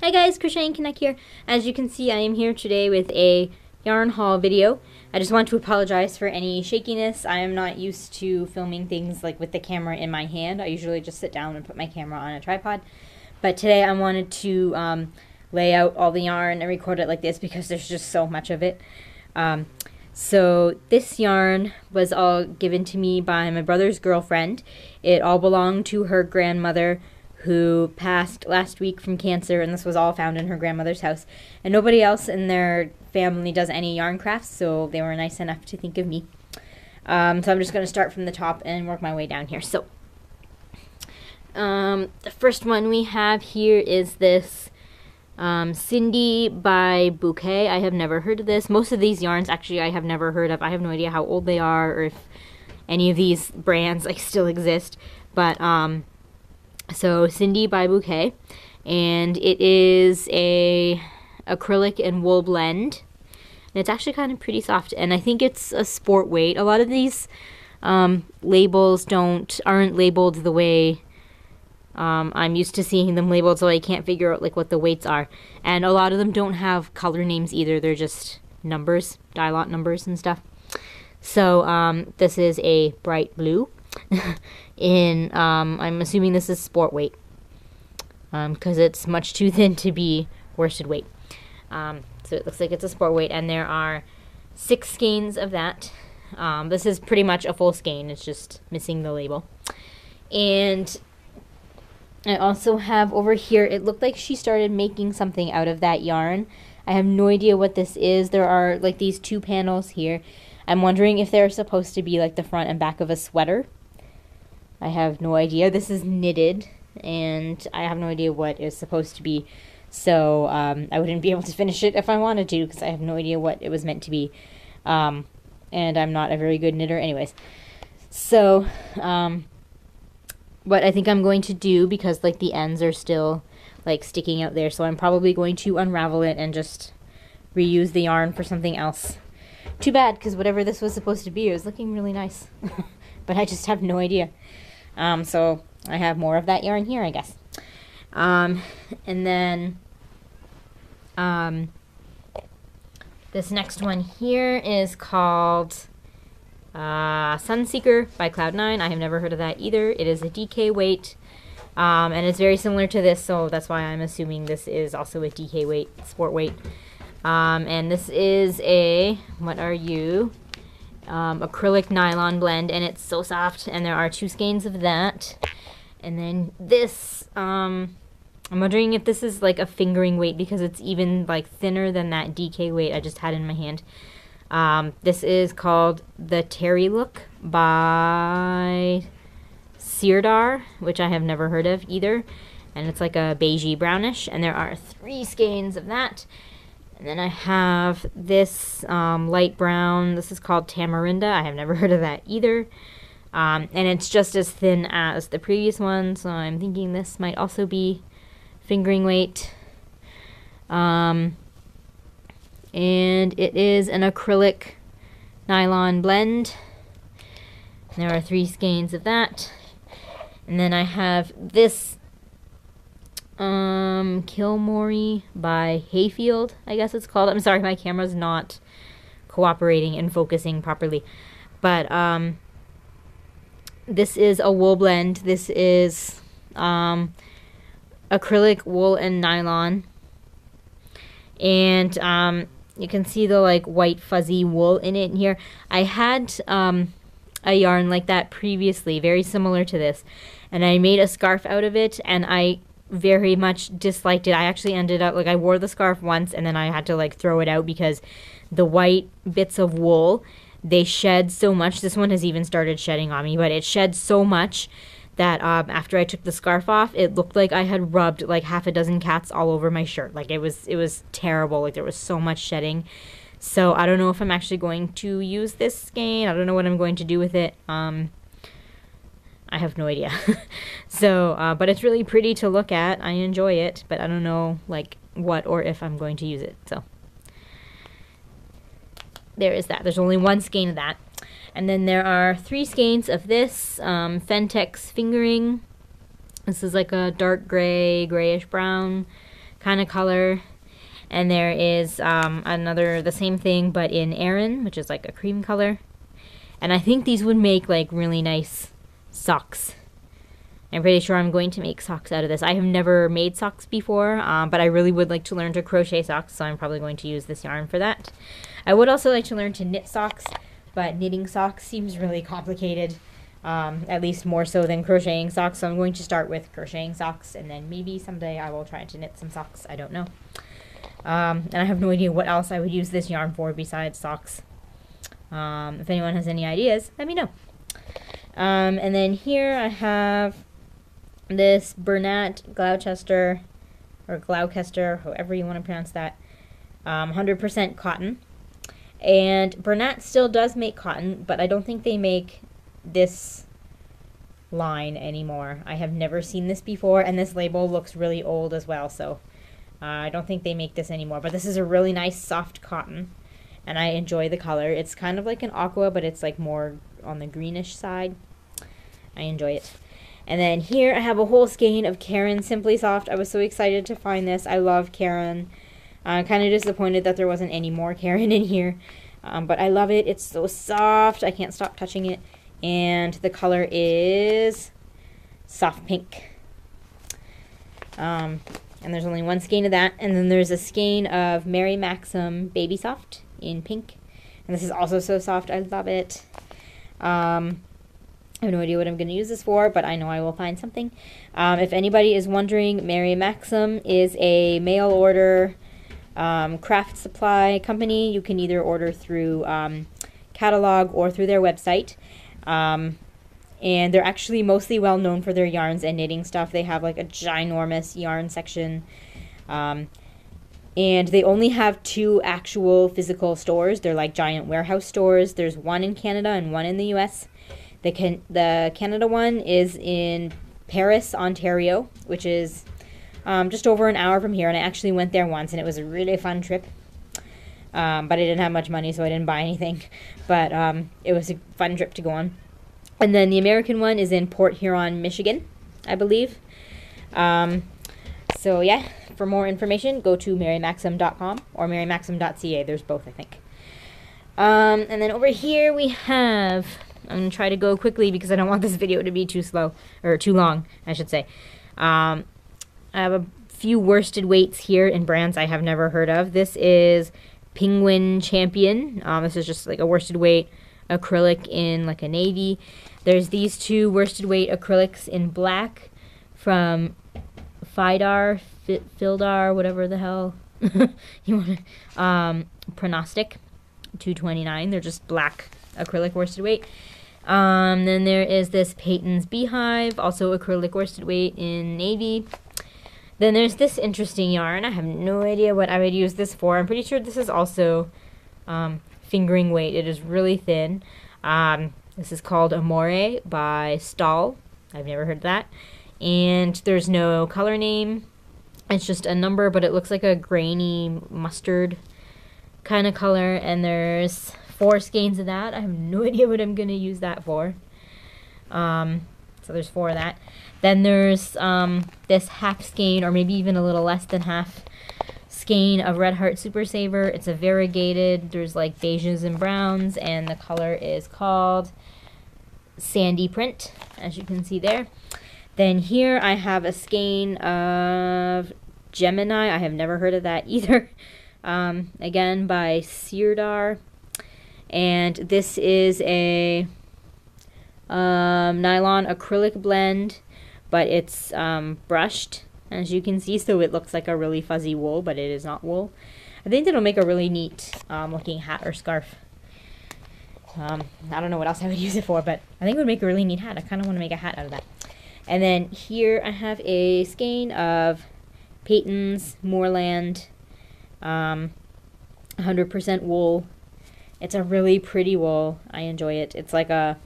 Hi guys, Crocheting Connect here. As you can see, I am here today with a yarn haul video. I just want to apologize for any shakiness. I am not used to filming things like with the camera in my hand. I usually just sit down and put my camera on a tripod. But today I wanted to lay out all the yarn and record it like this because there's just so much of it. So this yarn was all given to me by my brother's girlfriend. It all belonged to her grandmother, who passed last week from cancer, and this was all found in her grandmother's house. And nobody else in their family does any yarn crafts, so they were nice enough to think of me. So I'm just going to start from the top and work my way down here. So the first one we have here is this Cindy by Bouquet. I have never heard of this. Most of these yarns actually I have never heard of. I have no idea how old they are or if any of these brands like still exist. But so Cindy by Bouquet, and it is a acrylic and wool blend, and it's actually kind of pretty soft, and I think it's a sport weight. A lot of these labels aren't labeled the way I'm used to seeing them labeled, so I can't figure out like what the weights are, and a lot of them don't have color names either. They're just numbers, dye lot numbers and stuff. So this is a bright blue. In I'm assuming this is sport weight, because it's much too thin to be worsted weight. So it looks like it's a sport weight, and there are 6 skeins of that. This is pretty much a full skein, it's just missing the label. And I also have over here, it looked like she started making something out of that yarn. I have no idea what this is. There are like these 2 panels here. I'm wondering if they're supposed to be like the front and back of a sweater. I have no idea. This is knitted, and I have no idea what it's supposed to be. So I wouldn't be able to finish it if I wanted to, because I have no idea what it was meant to be. And I'm not a very good knitter anyways. So what I think I'm going to do, because like the ends are still like sticking out there, so I'm probably going to unravel it and just reuse the yarn for something else. Too bad, because whatever this was supposed to be, it was looking really nice. But I just have no idea. So I have more of that yarn here, I guess. And then this next one here is called Sunseeker by Cloud9. I have never heard of that either. It is a DK weight, and it's very similar to this, so that's why I'm assuming this is also a DK weight, sport weight. And this is a, what are you? Acrylic nylon blend, and it's so soft, and there are 2 skeins of that. And then this, I'm wondering if this is like a fingering weight, because it's even like thinner than that DK weight I just had in my hand. This is called the Terry Look by Sirdar, which I have never heard of either, and it's like a beigey brownish, and there are 3 skeins of that. And then I have this light brown. This is called Tamarinda. I have never heard of that either. And it's just as thin as the previous one, so I'm thinking this might also be fingering weight. And it is an acrylic nylon blend. There are 3 skeins of that. And then I have this Kilmorey by Hayfield, I guess it's called. I'm sorry, my camera's not cooperating and focusing properly. But this is a wool blend. This is acrylic, wool, and nylon. And you can see the like white fuzzy wool in it here. I had a yarn like that previously, very similar to this, and I made a scarf out of it, and I very much disliked it. I actually ended up, like, I wore the scarf once and then I had to like throw it out because the white bits of wool, they shed so much. This one has even started shedding on me, but it shed so much that after I took the scarf off, it looked like I had rubbed like half a dozen cats all over my shirt. Like it was terrible. Like there was so much shedding. So I don't know if I'm actually going to use this skein. I don't know what I'm going to do with it. I have no idea. So, but it's really pretty to look at. I enjoy it, but I don't know like what or if I'm going to use it. So there is that. There's only 1 skein of that. And then there are 3 skeins of this Fentex fingering. This is like a dark gray, grayish brown kind of color. And there is another, the same thing, but in Aran, which is like a cream color. And I think these would make like really nice socks. I'm pretty sure I'm going to make socks out of this. I have never made socks before, but I really would like to learn to crochet socks, so I'm probably going to use this yarn for that. I would also like to learn to knit socks, but knitting socks seems really complicated, at least more so than crocheting socks, so I'm going to start with crocheting socks, and then maybe someday I will try to knit some socks. I don't know. And I have no idea what else I would use this yarn for besides socks. If anyone has any ideas, let me know. And then here I have this Bernat Gloucester, or Gloucester, however you want to pronounce that, 100% cotton. And Bernat still does make cotton, but I don't think they make this line anymore. I have never seen this before, and this label looks really old as well, so I don't think they make this anymore. But this is a really nice soft cotton, and I enjoy the color. It's kind of like an aqua, but it's like more on the greenish side. I enjoy it. And then here I have a whole skein of Caron Simply Soft. I was so excited to find this. I love Caron. I'm kind of disappointed that there wasn't any more Caron in here. But I love it. It's so soft. I can't stop touching it. And the color is soft pink. And there's only one skein of that. And then there's a skein of Mary Maxim Baby Soft in pink. And this is also so soft. I love it. I have no idea what I'm going to use this for, but I know I will find something. If anybody is wondering, Mary Maxim is a mail order craft supply company. You can either order through catalog or through their website. And they're actually mostly well known for their yarns and knitting stuff. They have like a ginormous yarn section. And they only have 2 actual physical stores. They're like giant warehouse stores. There's one in Canada and one in the US. The Canada one is in Paris, Ontario, which is just over an hour from here, and I actually went there once, and it was a really fun trip. But I didn't have much money, so I didn't buy anything. But it was a fun trip to go on. And then the American one is in Port Huron, Michigan, I believe. So yeah, for more information, go to marymaxim.com or marymaxim.ca. There's both, I think. And then over here we have... I'm going to try to go quickly because I don't want this video to be too slow, or too long, I should say. I have a few worsted weights here in brands I have never heard of. This is Penguin Champion. This is just like a worsted weight acrylic in like a navy. There's these 2 worsted weight acrylics in black from Fildar, whatever the hell you want to, Pronostic, $2.29. They're just black acrylic worsted weight. Then there is this Peyton's Beehive, also acrylic worsted weight in navy. Then there's this interesting yarn. I have no idea what I would use this for. I'm pretty sure this is also fingering weight. It is really thin. This is called Amore by Stahl. I've never heard of that. And there's no color name. It's just a number, but it looks like a grainy mustard kind of color. And there's 4 skeins of that. I have no idea what I'm going to use that for. So there's 4 of that. Then there's this half skein, or maybe even a little less than half skein of Red Heart Super Saver. It's a variegated. There's like beiges and browns, and the color is called Sandy Print, as you can see there. Then here I have a skein of Gemini. I have never heard of that either. Again by Sirdar. And this is a nylon acrylic blend, but it's brushed, as you can see, so it looks like a really fuzzy wool, but it is not wool. I think it'll make a really neat looking hat or scarf. I don't know what else I would use it for, but I think it would make a really neat hat. I kind of want to make a hat out of that. And then here I have a skein of Peyton's Moorland 100% wool. It's a really pretty wool. I enjoy it. It's like a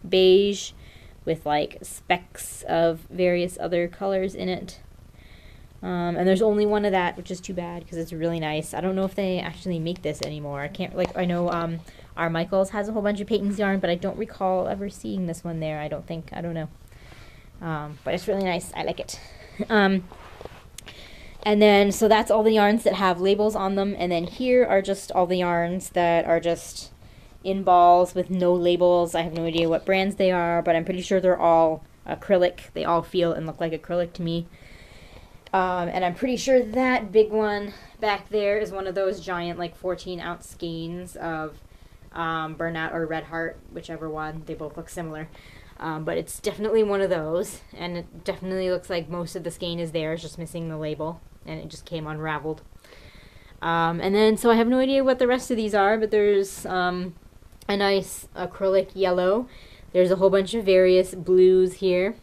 beige with like specks of various other colors in it. And there's only one of that, which is too bad because it's really nice. I don't know if they actually make this anymore. I know our Michaels has a whole bunch of Peyton's yarn, but I don't recall ever seeing this one there. I don't know. But it's really nice. I like it. And then, so that's all the yarns that have labels on them. And then here are just all the yarns that are just in balls with no labels. I have no idea what brands they are, but I'm pretty sure they're all acrylic. They all feel and look like acrylic to me. And I'm pretty sure that big one back there is one of those giant, like 14-ounce skeins of Burnout or Red Heart, whichever one. They both look similar. But it's definitely one of those, and it definitely looks like most of the skein is there. It's just missing the label, and it just came unraveled. And then, so I have no idea what the rest of these are, but there's a nice acrylic yellow. There's a whole bunch of various blues here.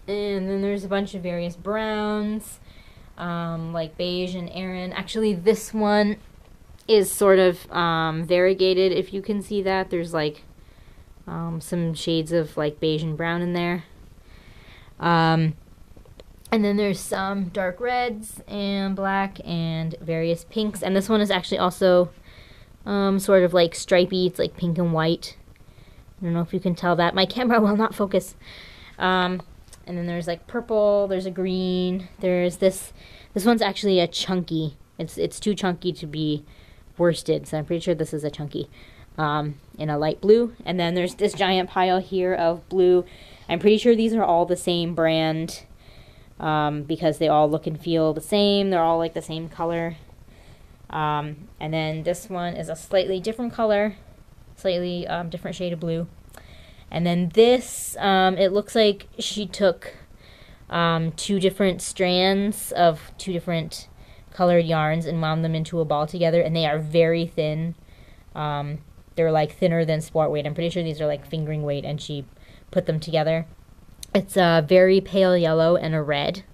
And then there's a bunch of various browns, like beige and Aran. Actually, this one is sort of variegated, if you can see that. There's like some shades of like beige and brown in there. And then there's some dark reds and black and various pinks. And this one is actually also sort of like stripey. It's like pink and white. I don't know if you can tell that. My camera will not focus. And then there's like purple, there's a green, there's this one's actually a chunky. It's too chunky to be worsted, so I'm pretty sure this is a chunky. In a light blue. And then there's this giant pile here of blue. I'm pretty sure these are all the same brand, because they all look and feel the same. They're all like the same color. And then this one is a slightly different color, slightly different shade of blue. And then this, it looks like she took 2 different strands of 2 different colored yarns and wound them into a ball together, and they are very thin. They're like thinner than sport weight. I'm pretty sure these are like fingering weight, and she put them together. It's a very pale yellow and a red,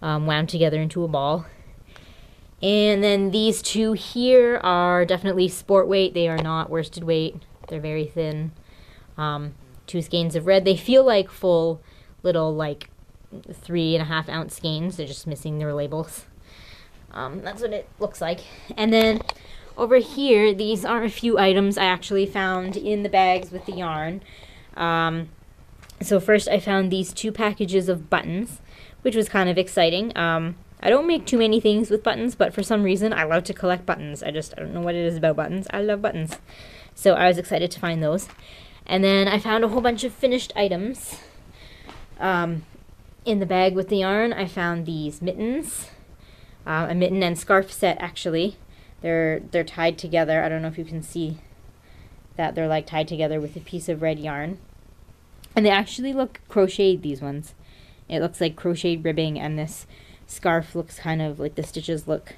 wound together into a ball. And then these 2 here are definitely sport weight. They are not worsted weight. They're very thin. 2 skeins of red. They feel like full little like 3.5-ounce skeins. They're just missing their labels. That's what it looks like. And then over here, these are a few items I actually found in the bags with the yarn. So first I found these 2 packages of buttons, which was kind of exciting. I don't make too many things with buttons, but for some reason I love to collect buttons. I don't know what it is about buttons. I love buttons. So I was excited to find those. And then I found a whole bunch of finished items. In the bag with the yarn, I found these mittens. A mitten and scarf set, actually. They're tied together. I don't know if you can see that they're like tied together with a piece of red yarn. And they actually look crocheted, these ones. It looks like crocheted ribbing, and this scarf looks kind of like the stitches look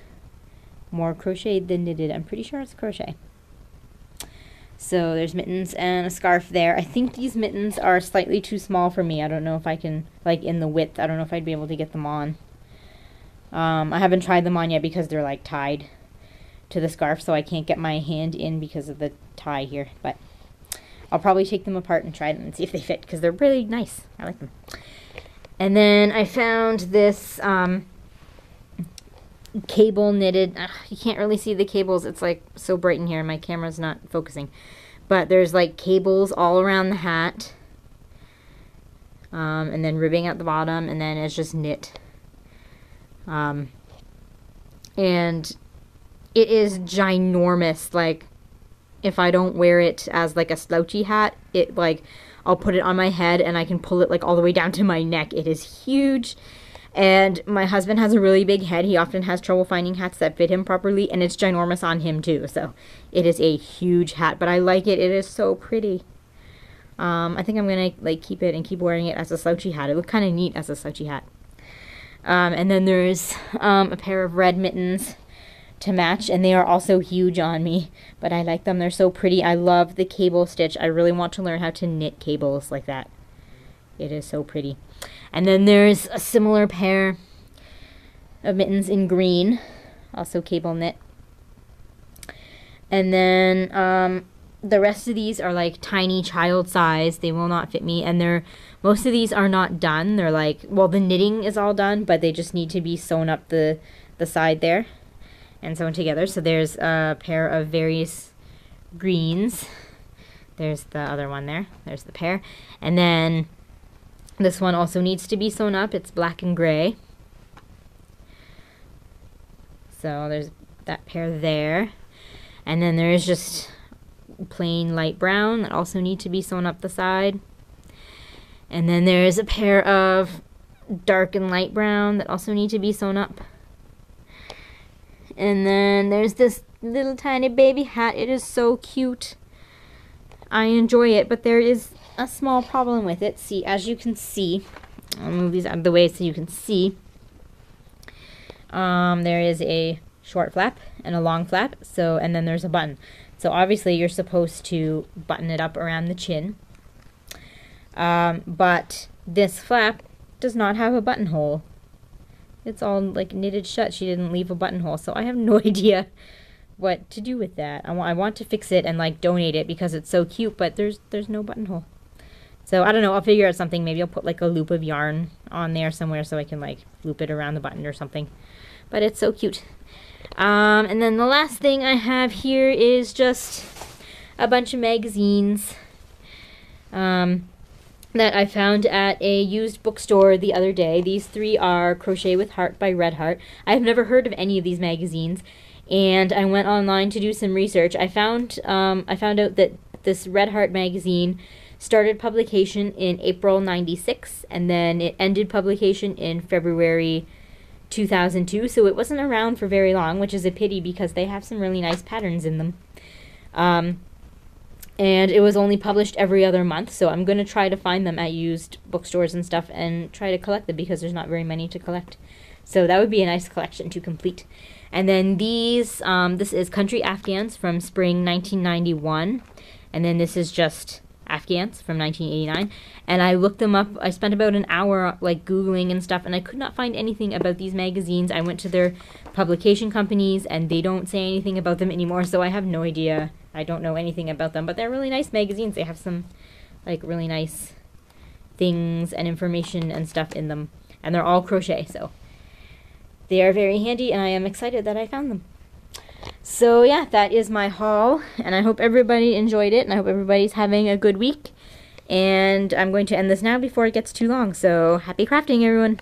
more crocheted than knitted. I'm pretty sure it's crochet. So there's mittens and a scarf there. I think these mittens are slightly too small for me. I don't know if I can, like in the width, I don't know if I'd be able to get them on. I haven't tried them on yet because they're like tied to the scarf, so I can't get my hand in because of the tie here. But I'll probably take them apart and try them and see if they fit, because they're really nice. I like them. And then I found this cable knitted. You can't really see the cables. It's like so bright in here. My camera's not focusing. But there's like cables all around the hat. And then ribbing at the bottom. And then it's just knit. And it is ginormous. Like, if I don't wear it as like a slouchy hat, it like, I'll put it on my head and I can pull it like all the way down to my neck. It is huge. And my husband has a really big head. He often has trouble finding hats that fit him properly, and it's ginormous on him too. So it is a huge hat, but I like it. It is so pretty. I think I'm gonna like keep it and keep wearing it as a slouchy hat. It looked kind of neat as a slouchy hat. And then there's a pair of red mittens to match, and they are also huge on me, but I like them. They're so pretty. I love the cable stitch. I really want to learn how to knit cables like that. It is so pretty. And then there's a similar pair of mittens in green, also cable knit. And then the rest of these are like tiny child size. They will not fit me, and most of these are not done. They're like, well, the knitting is all done, but they just need to be sewn up the side there and sewn together. So there's a pair of various greens. There's the other one there. There's the pair. And then this one also needs to be sewn up. It's black and gray. So there's that pair there. And then there's just plain light brown that also need to be sewn up the side. And then there's a pair of dark and light brown that also need to be sewn up. And then there's this little tiny baby hat. It is so cute. I enjoy it, but there is a small problem with it. See, as you can see, I'll move these out of the way so you can see. There is a short flap and a long flap, and then there's a button. So obviously you're supposed to button it up around the chin. But this flap does not have a buttonhole. It's all like knitted shut. She didn't leave a buttonhole, so I have no idea what to do with that. I want to fix it and like donate it because it's so cute, but there's no buttonhole. So I don't know, I'll figure out something. Maybe I'll put like a loop of yarn on there somewhere so I can like loop it around the button or something. But it's so cute. And then the last thing I have here is just a bunch of magazines that I found at a used bookstore the other day. These three are Crochet with Heart by Red Heart. I have never heard of any of these magazines, and I went online to do some research. I found out that this Red Heart magazine started publication in April '96, and then it ended publication in February 2002, so it wasn't around for very long, which is a pity because they have some really nice patterns in them. And it was only published every other month, so I'm going to try to find them at used bookstores and stuff and try to collect them because there's not very many to collect. So that would be a nice collection to complete. And then these, this is Country Afghans from spring 1991, and then this is just Afghans from 1989. And I looked them up. I spent about an hour like Googling and stuff, and I could not find anything about these magazines. I went to their publication companies, and they don't say anything about them anymore, so I have no idea. I don't know anything about them, but they're really nice magazines. They have some like really nice things and information and stuff in them, and they're all crochet, so they are very handy, and I am excited that I found them. So yeah, that is my haul, and I hope everybody enjoyed it, and I hope everybody's having a good week. And I'm going to end this now before it gets too long, so happy crafting, everyone!